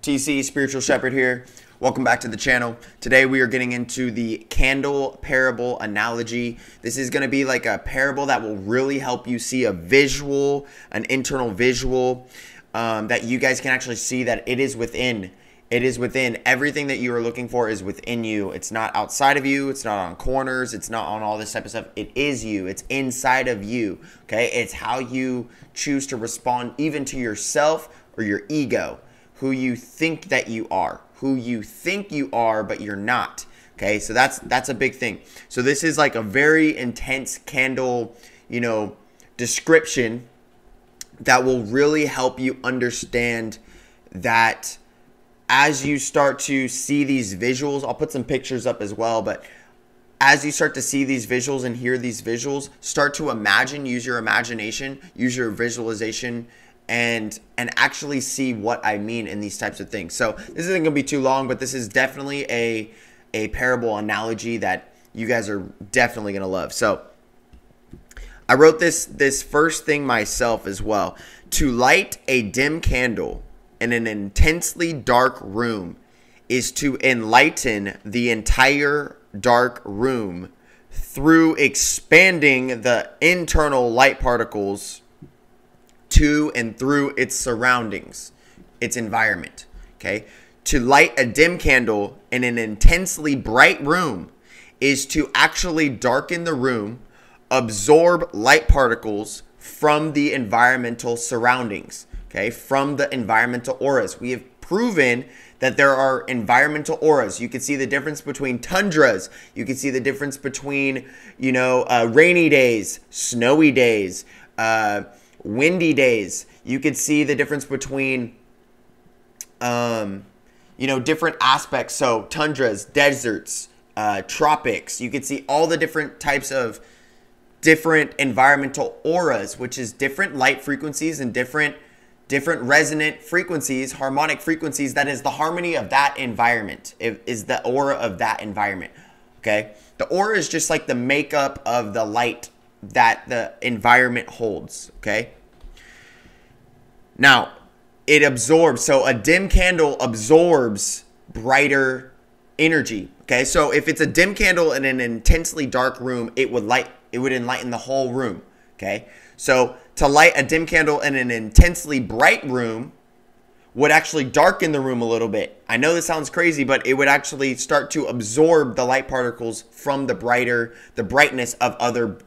TC, Spiritual Shepherd here. Welcome back to the channel. Today we are getting into the candle parable analogy. This is going to be like a parable that will really help you see a visual, an internal visual, that you guys can actually see that it is within. It is within. Everything that you are looking for is within you. It's not outside of you. It's not on corners. It's not on all this type of stuff. It is you. It's inside of you. Okay? It's how you choose to respond even to yourself or your ego. Who you think that you are. Who you think you are, but you're not. Okay? So that's a big thing. So this is like a very intense candle, description that will really help you understand that as you start to see these visuals. I'll put some pictures up as well, but as you start to see these visuals and hear these visuals, start to imagine, use your imagination, use your visualization, and actually see what I mean in these types of things. So this isn't going to be too long, but this is definitely a parable analogy that you guys are definitely going to love. So I wrote this first thing myself as well. To light a dim candle in an intensely dark room is to enlighten the entire dark room through expanding the internal light particles to and through its surroundings, its environment. Okay? To light a dim candle in an intensely bright room is to actually darken the room, absorb light particles from the environmental surroundings. Okay, from the environmental auras. We have proven that there are environmental auras. You can see the difference between tundras. You can see the difference between, rainy days, snowy days, windy days. You could see the difference between, different aspects. So tundras, deserts, tropics. You could see all the different types of different environmental auras, which is different light frequencies and different resonant frequencies, harmonic frequencies. That is the harmony of that environment. It is the aura of that environment. Okay. The aura is just like the makeup of the light that the environment holds. Okay. Now it absorbs. So a dim candle absorbs brighter energy. Okay. So if it's a dim candle in an intensely dark room, it would enlighten the whole room. Okay. So to light a dim candle in an intensely bright room would actually darken the room a little bit. I know this sounds crazy, but it would actually start to absorb the light particles from the brightness of other,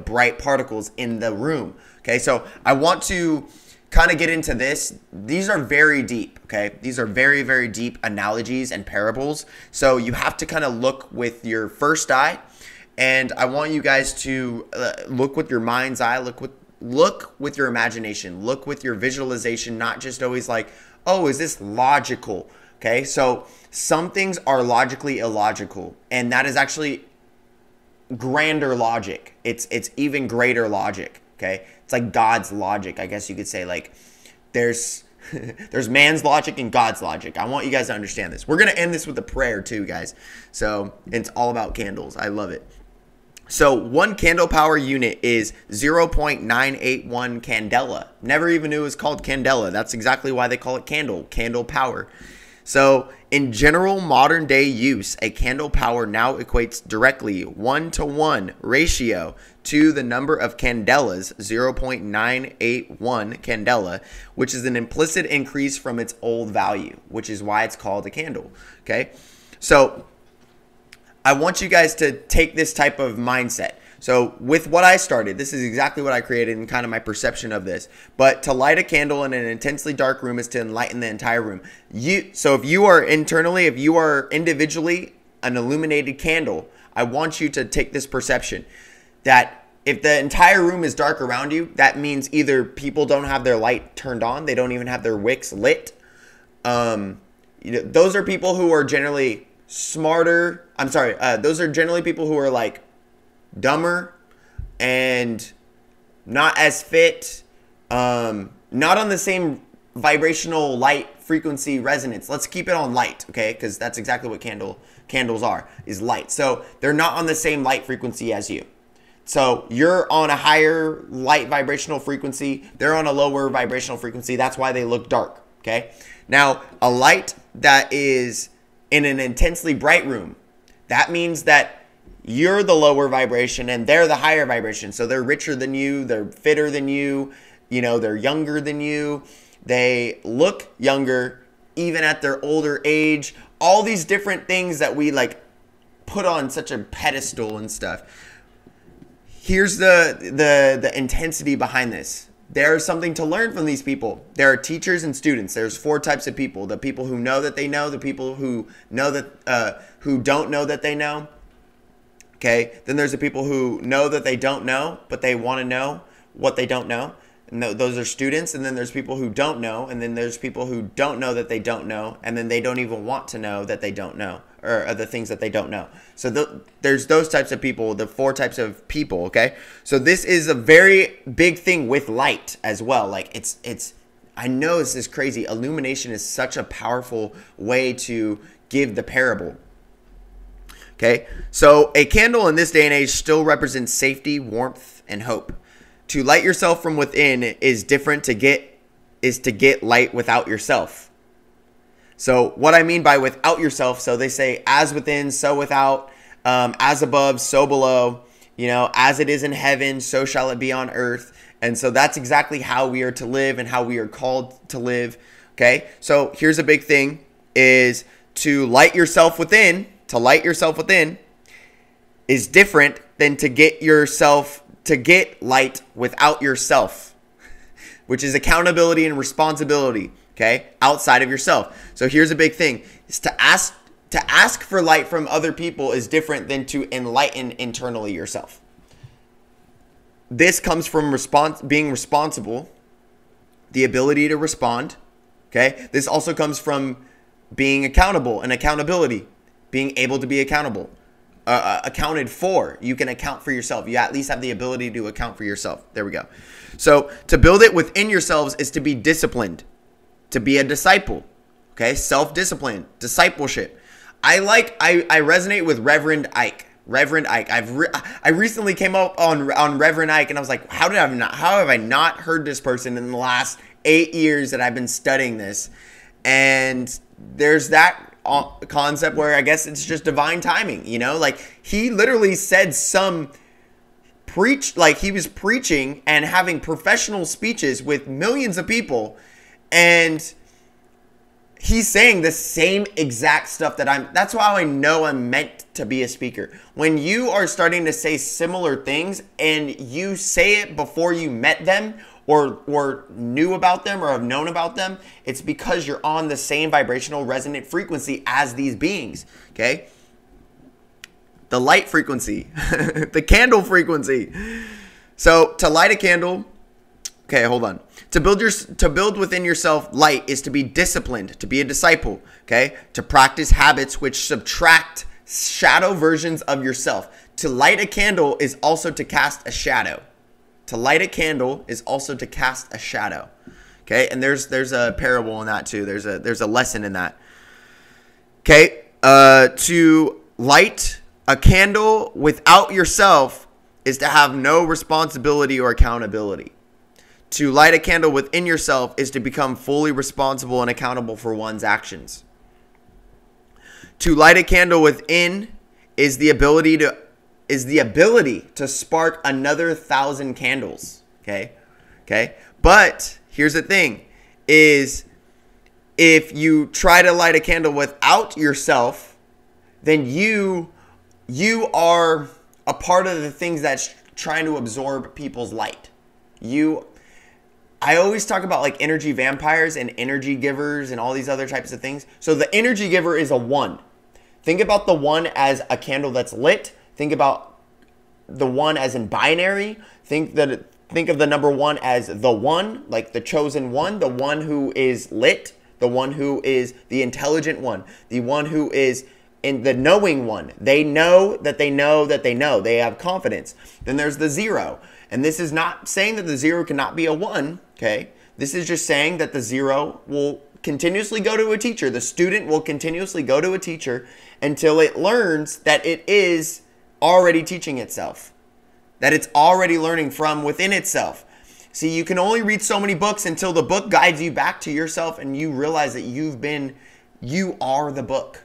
bright particles in the room. Okay, so I want to kind of get into this. These are very deep, okay? These are very, very deep analogies and parables. So you have to kind of look with your first eye. And I want you guys to look with your mind's eye, look with your imagination, look with your visualization, not just always like, oh, is this logical? Okay, so some things are logically illogical, and that is actually grander logic. It's even greater logic, okay? It's like God's logic, I guess you could say. Like there's man's logic and God's logic. I want you guys to understand this. We're going to end this with a prayer too, guys. So it's all about candles. I love it. So one candle power unit is 0.981 candela. Never even knew it was called candela. That's exactly why they call it candle power. So in general modern day use, a candle power now equates directly 1-to-1 ratio to the number of candelas, 0.981 candela, which is an implicit increase from its old value, which is why it's called a candle. Okay, so I want you guys to take this type of mindset. So with what I started, this is exactly what I created and kind of my perception of this. But to light a candle in an intensely dark room is to enlighten the entire room. So if you are individually an illuminated candle, I want you to take this perception that if the entire room is dark around you, that means either people don't have their light turned on, they don't even have their wicks lit. Those are people who are generally smarter. Those are generally people who are like dumber and not as fit, not on the same vibrational light frequency resonance. Let's keep it on light, okay? Because that's exactly what candles are, is light. So they're not on the same light frequency as you. So you're on a higher light vibrational frequency. They're on a lower vibrational frequency. That's why they look dark. Okay. Now, a light that is in an intensely bright room, that means that you're the lower vibration and they're the higher vibration. So they're richer than you, they're fitter than you, they're younger than you, they look younger even at their older age. All these different things that we like put on such a pedestal and stuff. Here's the intensity behind this. There's something to learn from these people. There are teachers and students. There's 4 types of people: the people who know that they know, the people who know that who don't know that they know. Okay. Then there's the people who know that they don't know, but they want to know what they don't know. And those are students. And then there's people who don't know, and then there's people who don't know that they don't know, and then they don't even want to know that they don't know, or the things that they don't know. So there's those types of people, the 4 types of people. Okay. So this is a very big thing with light as well. Like it's I know this is crazy. Illumination is such a powerful way to give the parable. Okay. So a candle in this day and age still represents safety, warmth, and hope. To light yourself from within is different to get light without yourself. So what I mean by without yourself, so they say as within, so without, as above, so below, as it is in heaven, so shall it be on earth. And so that's exactly how we are to live and how we are called to live. Okay. So here's a big thing is to light yourself within. To light yourself within is different than to get light without yourself, which is accountability and responsibility. Okay, outside of yourself. So here's a big thing: is to ask for light from other people is different than to enlighten internally yourself. This comes from being responsible, the ability to respond. Okay, this also comes from being accountable and accountability, being able to be accountable. Accounted for. You can account for yourself. You at least have the ability to account for yourself. There we go. So to build it within yourselves is to be disciplined, to be a disciple. Okay, self-discipline, discipleship. I resonate with Reverend Ike. Reverend Ike. I recently came up on Reverend Ike, and I was like, how have I not heard this person in the last 8 years that I've been studying this? And there's that concept where I guess it's just divine timing, like he literally said he was preaching and having professional speeches with millions of people, and he's saying the same exact stuff that's how I know I'm meant to be a speaker. When you are starting to say similar things and you say it before you met them or knew about them or have known about them, it's because you're on the same vibrational resonant frequency as these beings. Okay. The light frequency, the candle frequency. So to light a candle, okay, hold on. To build within yourself light is to be disciplined, to be a disciple, okay? To practice habits which subtract shadow versions of yourself. To light a candle is also to cast a shadow. To light a candle is also to cast a shadow. Okay? And there's a parable in that too. There's a lesson in that. Okay? To light a candle without yourself is to have no responsibility or accountability. To light a candle within yourself is to become fully responsible and accountable for one's actions. To light a candle within is the ability to spark another 1,000 candles. Okay. But here's the thing is if you try to light a candle without yourself, then you are a part of the things that's trying to absorb people's light. I always talk about like energy vampires and energy givers and all these other types of things. So the energy giver is a 1. Think about the 1 as a candle that's lit. Think about the 1 as in binary. Think of the number 1 as the 1, like the chosen one, the one who is lit, the one who is the intelligent one, the one who is in the knowing one. They know that they know that they know. They have confidence. Then there's the 0. And this is not saying that the 0 cannot be a 1, okay? This is just saying that the 0 will continuously go to a teacher. The student will continuously go to a teacher until it learns that it is already teaching itself, that it's already learning from within itself. See, you can only read so many books until the book guides you back to yourself and you realize that you are the book.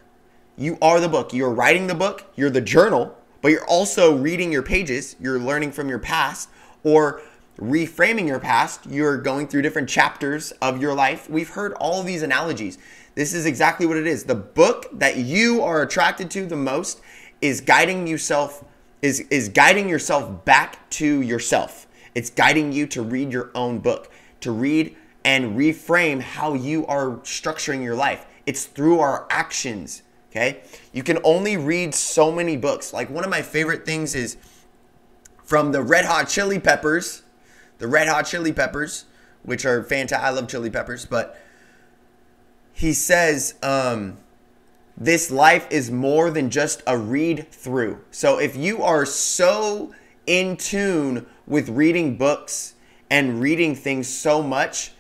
You are the book. You're writing the book. You're the journal, but you're also reading your pages. You're learning from your past or reframing your past. You're going through different chapters of your life. We've heard all of these analogies. This is exactly what it is. The book that you are attracted to the most is guiding yourself, is guiding yourself back to yourself. It's guiding you to read your own book, to read and reframe how you are structuring your life. It's through our actions, okay? You can only read so many books. Like one of my favorite things is from the Red Hot Chili Peppers, which are fantastic. I love chili peppers, but he says, this life is more than just a read through. So if you are so in tune with reading books and reading things so much,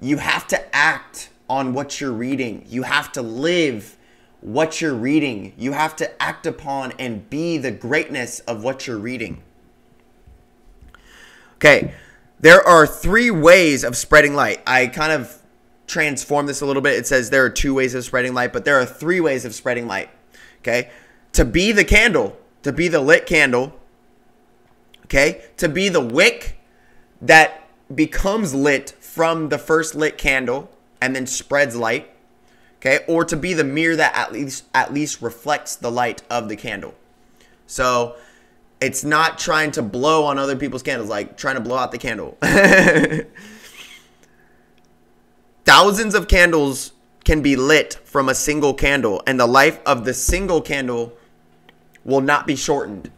you have to act on what you're reading. You have to live what you're reading. You have to act upon and be the greatness of what you're reading. Okay, there are 3 ways of spreading light. I kind of transform this a little bit. It says there are 2 ways of spreading light, but there are 3 ways of spreading light. Okay, to be the candle, to be the lit candle, okay, to be the wick that becomes lit from the first lit candle and then spreads light, okay, or to be the mirror that at least reflects the light of the candle. So it's not trying to blow on other people's candles, like trying to blow out the candle. Thousands of candles can be lit from a single candle, and the life of the single candle will not be shortened.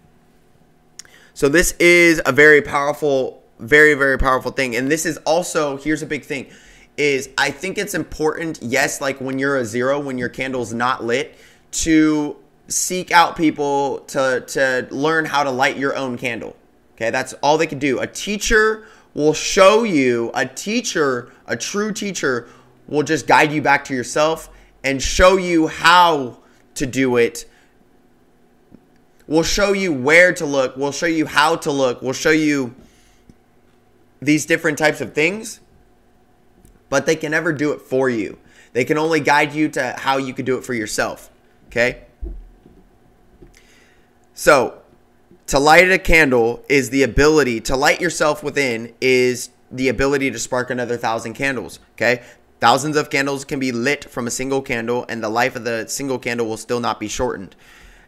So this is a very powerful, very, very powerful thing. And this is also, here's a big thing, is I think it's important, yes, like when you're a 0, when your candle's not lit, to seek out people to learn how to light your own candle. Okay, that's all they can do. A teacher will show you, a true teacher will just guide you back to yourself and show you how to do it. We'll show you where to look. We'll show you how to look. We'll show you these different types of things, but they can never do it for you. They can only guide you to how you could do it for yourself. Okay? So, to light a candle is the ability to light yourself within, is the ability to spark another 1,000 candles. Okay? Thousands of candles can be lit from a single candle, and the life of the single candle will still not be shortened.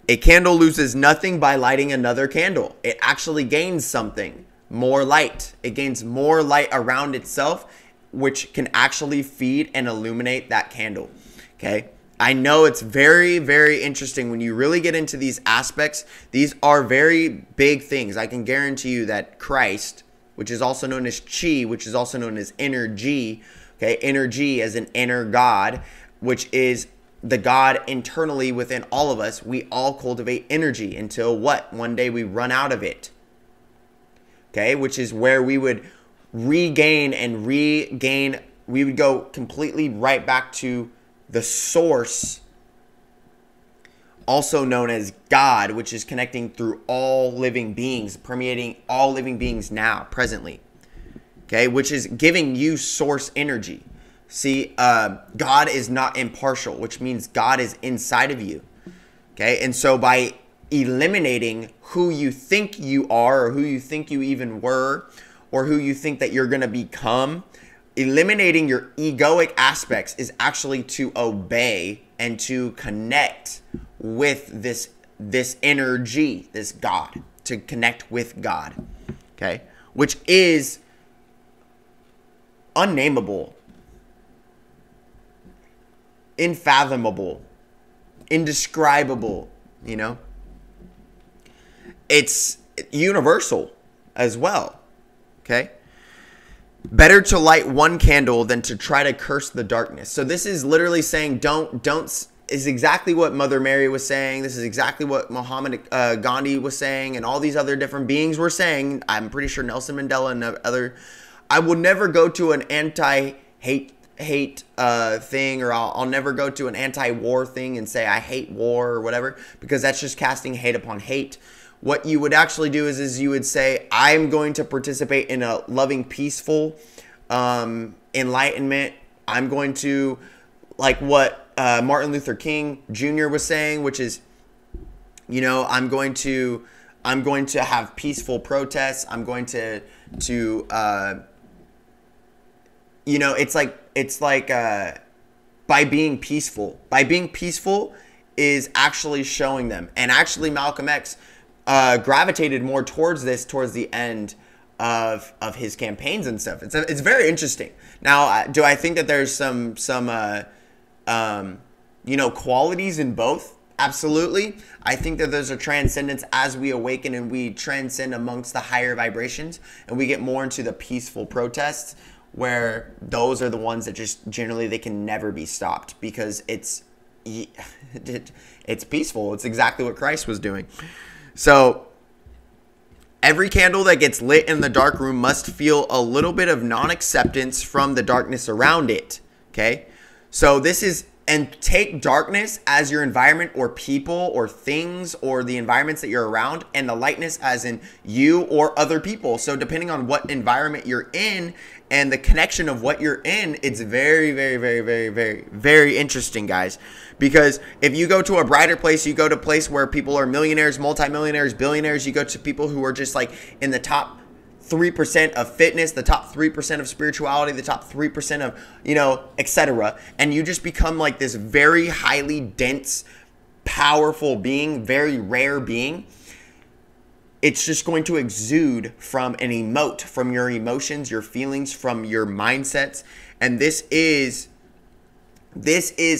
A candle loses nothing by lighting another candle. It actually gains something, more light. It gains more light around itself, which can actually feed and illuminate that candle. Okay? I know it's very, very interesting when you really get into these aspects. These are very big things. I can guarantee you that Christ, which is also known as Chi, which is also known as energy, okay, energy as an inner God, which is the God internally within all of us. We all cultivate energy until what? One day we run out of it. Okay, which is where we would regain, we would go completely right back to the source, also known as God, which is connecting through all living beings, permeating all living beings now, presently. Okay, which is giving you source energy. See, God is not impartial, which means God is inside of you. Okay, and so by eliminating who you think you are, or who you think you even were, or who you think that you're going to become, eliminating your egoic aspects is actually to obey and to connect with this energy, this God, to connect with God. Okay, which is unnameable, unfathomable, indescribable, you know? It's universal as well, okay? Better to light one candle than to try to curse the darkness. So this is literally saying is exactly what Mother Mary was saying. This is exactly what Muhammad Gandhi was saying, and all these other different beings were saying. I'm pretty sure Nelson Mandela and other. I would never go to an anti-hate thing, or I'll never go to an anti-war thing and say I hate war or whatever, because that's just casting hate upon hate. what you would actually do is you would say, I'm going to participate in a loving, peaceful enlightenment. I'm going to, like what Martin Luther King Jr. was saying, which is, you know, I'm going to have peaceful protests. I'm going to you know, it's like by being peaceful. By being peaceful is actually showing them. And actually Malcolm X gravitated more towards this towards the end of his campaigns and stuff. It's very interesting. Now, do I think that there's some you know, qualities in both? Absolutely. I think that there's a transcendence as we awaken and we transcend amongst the higher vibrations and we get more into the peaceful protests, where those are the ones that just generally they can never be stopped because it's peaceful. It's exactly what Christ was doing. So every candle that gets lit in the dark room must feel a little bit of non-acceptance from the darkness around it. Okay? So this is, and take darkness as your environment or people or things or the environments that you're around, and the lightness as in you or other people. So depending on what environment you're in and the connection of what you're in, it's very, very, very, very, very, very interesting, guys. Because if you go to a brighter place, you go to a place where people are millionaires, multimillionaires, billionaires, you go to people who are just like in the top 3% of fitness, the top 3% of spirituality, the top 3% of, you know, etc. And you just become like this very highly dense, powerful being, very rare being. It's just going to exude from and emote from your emotions, your feelings, from your mindsets. And this is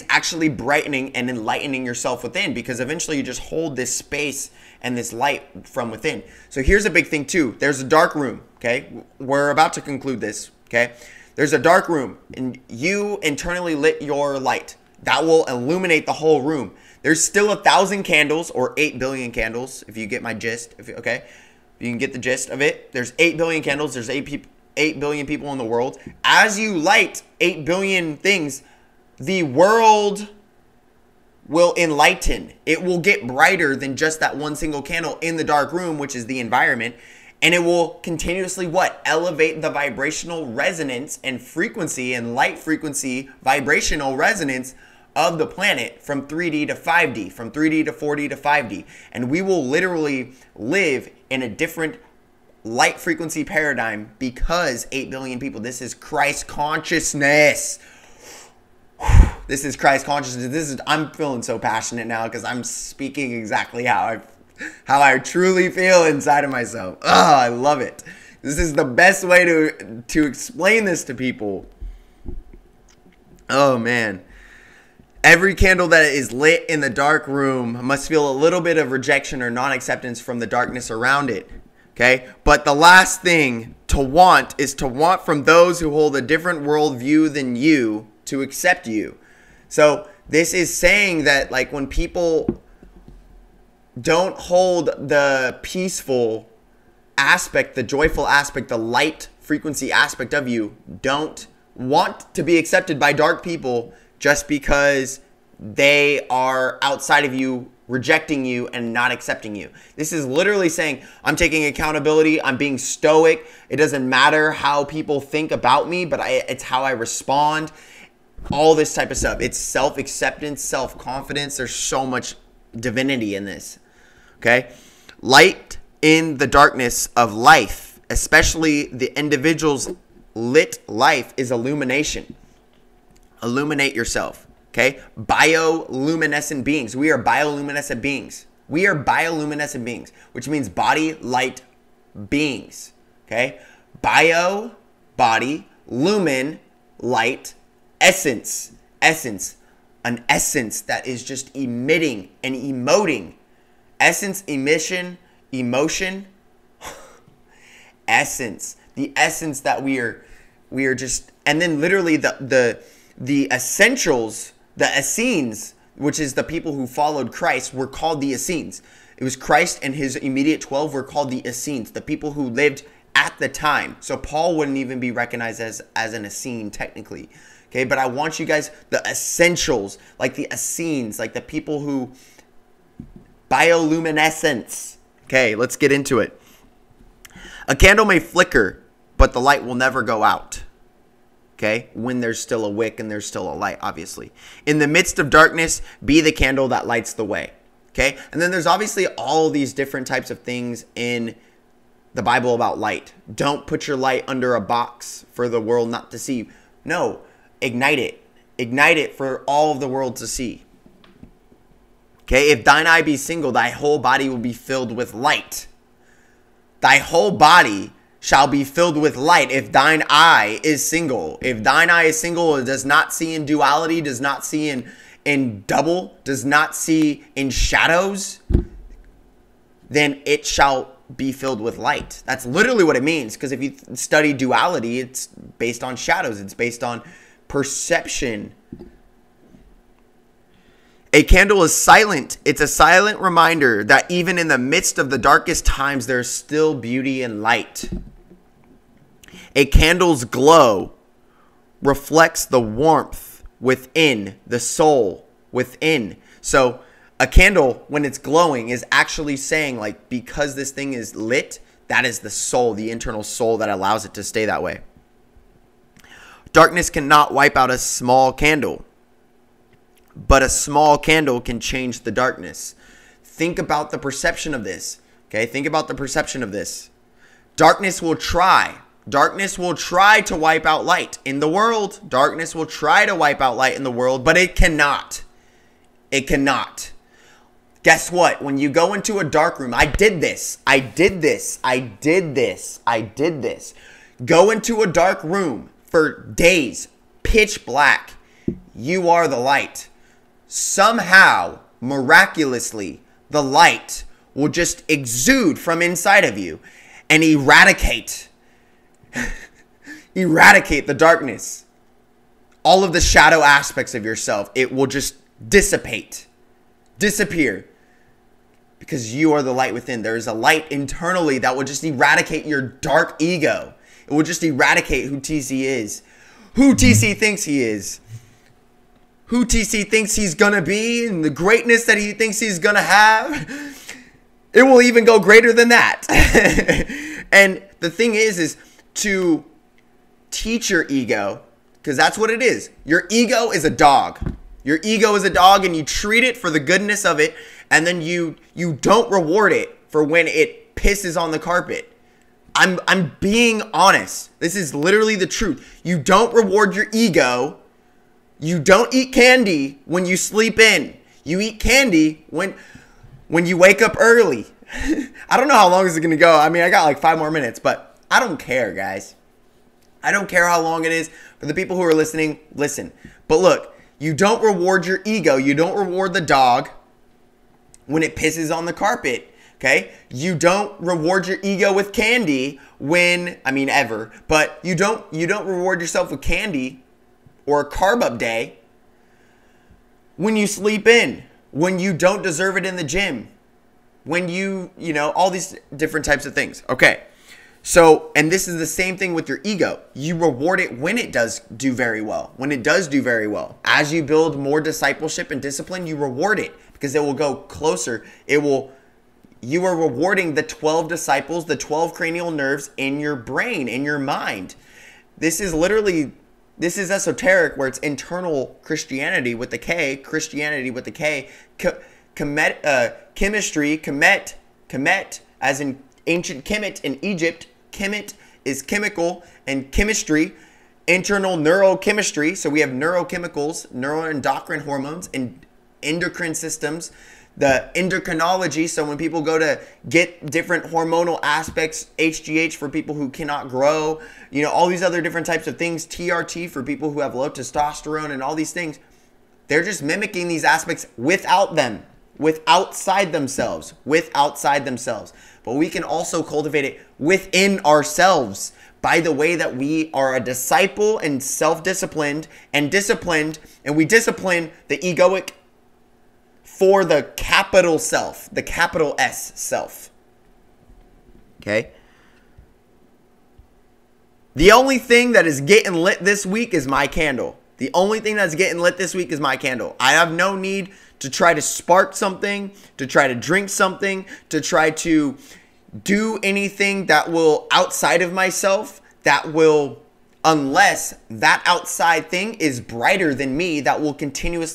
actually brightening and enlightening yourself within, because eventually you just hold this space and this light from within. So here's a big thing too. There's a dark room, okay? We're about to conclude this, okay? There's a dark room and you internally lit your light. That will illuminate the whole room. There's still 1,000 candles or 8 billion candles, if you get my gist, okay? If you can get the gist of it. There's 8 billion candles. There's 8 billion people in the world. As you light 8 billion things, the world will enlighten. It will get brighter than just that one single candle in the dark room, which is the environment. And it will continuously what? Elevate the vibrational resonance and frequency and light frequency vibrational resonance of the planet from 3D to 5D, from 3D to 4D to 5D. And we will literally live in a different light frequency paradigm because 8 billion people. This is Christ consciousness. This is Christ consciousness. I'm feeling so passionate now because I'm speaking exactly how I truly feel inside of myself. Oh, I love it. This is the best way to explain this to people. Oh man. Every candle that is lit in the dark room must feel a little bit of rejection or non-acceptance from the darkness around it. Okay? But the last thing to want is to want from those who hold a different worldview than you to accept you. So this is saying that like when people don't hold the peaceful aspect, the joyful aspect, the light frequency aspect of you, don't want to be accepted by dark people just because they are outside of you, rejecting you and not accepting you. This is literally saying, I'm taking accountability. I'm being stoic. It doesn't matter how people think about me, but it's how I respond. All this type of stuff. It's self-acceptance, self-confidence. There's so much divinity in this. Okay? Light in the darkness of life, especially the individual's lit life, is illumination. Illuminate yourself. Okay? Bioluminescent beings. We are bioluminescent beings. We are bioluminescent beings, which means body, light beings. Okay? Bio, body, lumen, light, essence. Essence. An essence that is just emitting and emoting. Essence, emission, emotion. Essence. The essence that we are just, and then literally the essentials, the Essenes, which is the people who followed Christ, were called the Essenes. It was Christ and his immediate 12 were called the Essenes, the people who lived at the time. So Paul wouldn't even be recognized as an Essene technically. Okay, but I want you guys, the essentials, like the Essenes, like the people who, bioluminescence, Okay, let's get into it. A candle may flicker, but the light will never go out. Okay, when there's still a wick and there's still a light, obviously. In the midst of darkness, be the candle that lights the way. Okay, and then there's obviously all these different types of things in the Bible about light. Don't put your light under a box for the world not to see. No, ignite it. Ignite it for all of the world to see. Okay, if thine eye be single, thy whole body will be filled with light. Thy whole body shall be filled with light if thine eye is single. If thine eye is single, it does not see in duality, does not see in double, does not see in shadows, then it shall be filled with light. That's literally what it means. Because if you study duality, it's based on shadows. It's based on perception. A candle is silent. It's a silent reminder that even in the midst of the darkest times, there's still beauty and light. A candle's glow reflects the warmth within, the soul within. So a candle, when it's glowing, is actually saying, like, because this thing is lit, that is the soul, the internal soul that allows it to stay that way. Darkness cannot wipe out a small candle, but a small candle can change the darkness. Think about the perception of this. Okay, think about the perception of this. Darkness will try. Darkness will try to wipe out light in the world. Darkness will try to wipe out light in the world, but it cannot. It cannot. Guess what? When you go into a dark room, I did this. Go into a dark room for days, pitch black. You are the light. Somehow, miraculously, the light will just exude from inside of you and eradicate the darkness. All of the shadow aspects of yourself, it will just disappear. Because you are the light within. There is a light internally that will just eradicate your dark ego. It will just eradicate who TC is. Who TC thinks he is. Who TC thinks he's going to be and the greatness that he thinks he's going to have. It will even go greater than that. And the thing is to teach your ego, because that's what it is. Your ego is a dog. Your ego is a dog, and you treat it for the goodness of it, and then you don't reward it for when it pisses on the carpet. I'm being honest. This is literally the truth. You don't reward your ego. You don't eat candy when you sleep in. You eat candy when you wake up early. I don't know how long this is going to go. I mean, I got like 5 more minutes, but I don't care, guys. I don't care how long it is. For the people who are listening, listen. But look, you don't reward your ego. You don't reward the dog when it pisses on the carpet. Okay? You don't reward your ego with candy ever. But you don't reward yourself with candy or a carb up day when you sleep in, when you don't deserve it in the gym, when all these different types of things. Okay. So, and this is the same thing with your ego. You reward it when it does do very well. When it does do very well. As you build more discipleship and discipline, you reward it because it will go closer. You are rewarding the 12 disciples, the 12 cranial nerves in your brain, in your mind. This is esoteric, where it's internal Christianity with the K, chemistry, Kemet, as in ancient Kemet in Egypt. Kemet is chemical, and chemistry, internal neurochemistry. So we have neurochemicals, neuroendocrine hormones, and endocrine systems. The endocrinology, so when people go to get different hormonal aspects, HGH for people who cannot grow, all these other different types of things, TRT for people who have low testosterone and all these things, they're just mimicking these aspects without outside themselves. But we can also cultivate it within ourselves by the way that we are a disciple and self-disciplined and disciplined, and we discipline the egoic for the capital self, the capital S self. Okay? The only thing that is getting lit this week is my candle. The only thing that's getting lit this week is my candle. I have no need to try to spark something, to try to drink something, to try to do anything that will outside of myself, that will, unless that outside thing is brighter than me, that will continue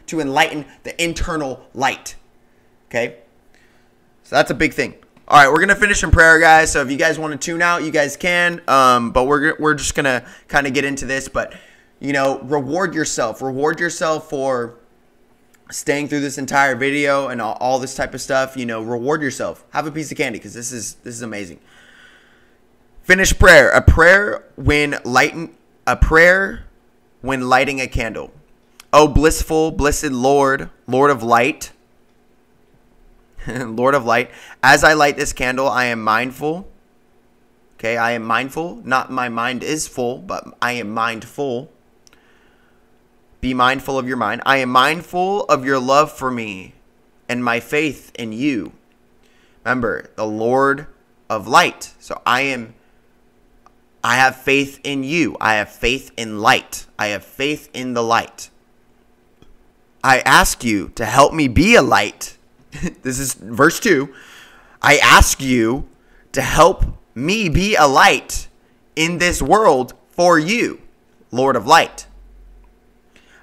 to enlighten the internal light. Okay? So that's a big thing. All right, we're going to finish in prayer, guys. So if you guys want to tune out, you guys can. But we're just going to kind of get into this. But, you know, reward yourself. Reward yourself for staying through this entire video and all this type of stuff. You know, reward yourself. Have a piece of candy because this is amazing. Finish prayer. A prayer when lighting a candle. Oh, blissful, blessed Lord, Lord of light. Lord of light, as I light this candle, I am mindful. Okay, I am mindful. Not my mind is full, but I am mindful. Be mindful of your mind. I am mindful of your love for me and my faith in you. Remember, the Lord of light. So I have faith in you. I have faith in light. I have faith in the light. I ask you to help me be a light. This is verse 2. I ask you to help me be a light in this world for you, Lord of light.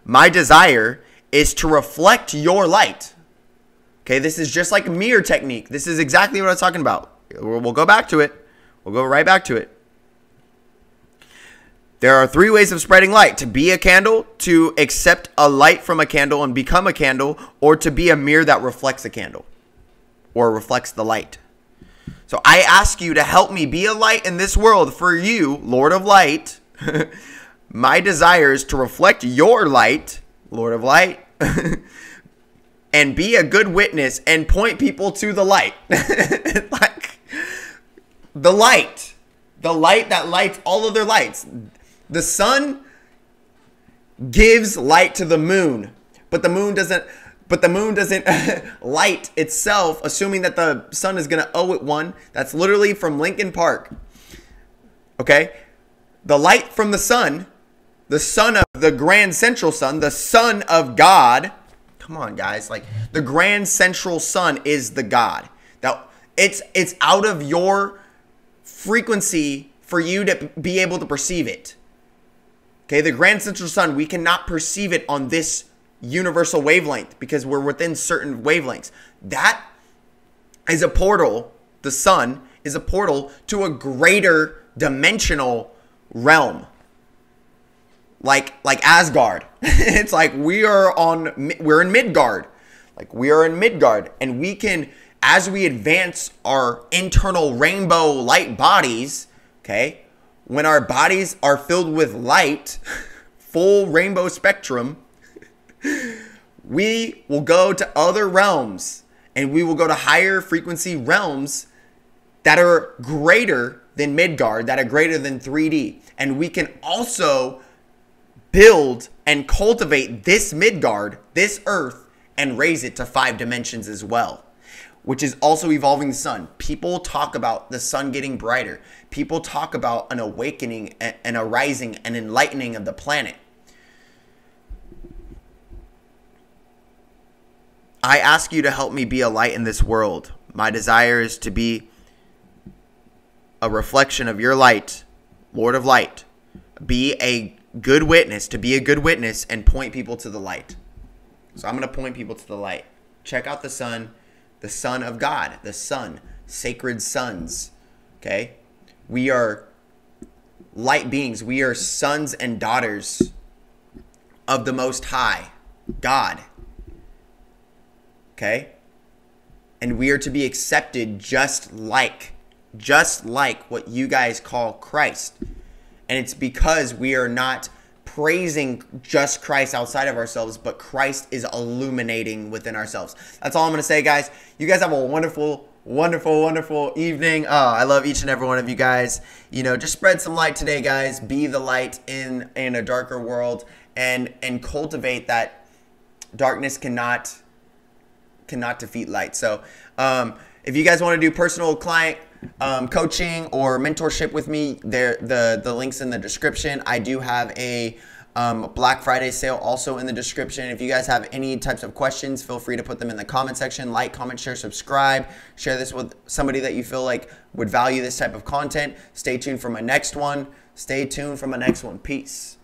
My desire is to reflect your light. Okay, this is just like a mirror technique. This is exactly what I was talking about. We'll go back to it. We'll go right back to it. There are 3 ways of spreading light: to be a candle, to accept a light from a candle and become a candle, or to be a mirror that reflects a candle or reflects the light. So I ask you to help me be a light in this world for you, Lord of light. My desire is to reflect your light, Lord of light, and be a good witness and point people to the light. Like the light that lights all of their lights. The sun gives light to the moon, but the moon doesn't light itself, assuming that the sun is going to owe it one. That's literally from Linkin Park. Okay? The light from the sun of the grand central sun, the son of God. Come on, guys. Like, the grand central sun is the God. Now, it's out of your frequency for you to be able to perceive it. Okay, the grand central sun, we cannot perceive it on this universal wavelength because we're within certain wavelengths. That is a portal. The sun is a portal to a greater dimensional realm. Like Asgard. It's like we're in Midgard. Like we are in Midgard, and we can, as we advance our internal rainbow light bodies, okay, when our bodies are filled with light, full rainbow spectrum, we will go to other realms, and we will go to higher frequency realms that are greater than Midgard, that are greater than 3D. And we can also build and cultivate this Midgard, this earth, and raise it to 5 dimensions as well, which is also evolving the sun. People talk about the sun getting brighter. People talk about an awakening, an arising, an enlightening of the planet. I ask you to help me be a light in this world. My desire is to be a reflection of your light, Lord of light. Be a good witness, to be a good witness and point people to the light. So I'm going to point people to the light. Check out the sun of God, the sun, sacred sons. Okay? We are light beings. We are sons and daughters of the Most High, God. Okay? And we are to be accepted just like what you guys call Christ. And it's because we are not praising just Christ outside of ourselves, but Christ is illuminating within ourselves. That's all I'm going to say, guys. You guys have a wonderful, wonderful, wonderful evening. I love each and every one of you guys. You know, just spread some light today, guys. Be the light in a darker world, and cultivate that darkness cannot defeat light. So if you guys want to do personal client coaching or mentorship with me, the links in the description. I do have a Black Friday sale also in the description. If you guys have any types of questions, feel free to put them in the comment section. Like, comment, share, subscribe. Share this with somebody that you feel like would value this type of content. Stay tuned for my next one. Peace.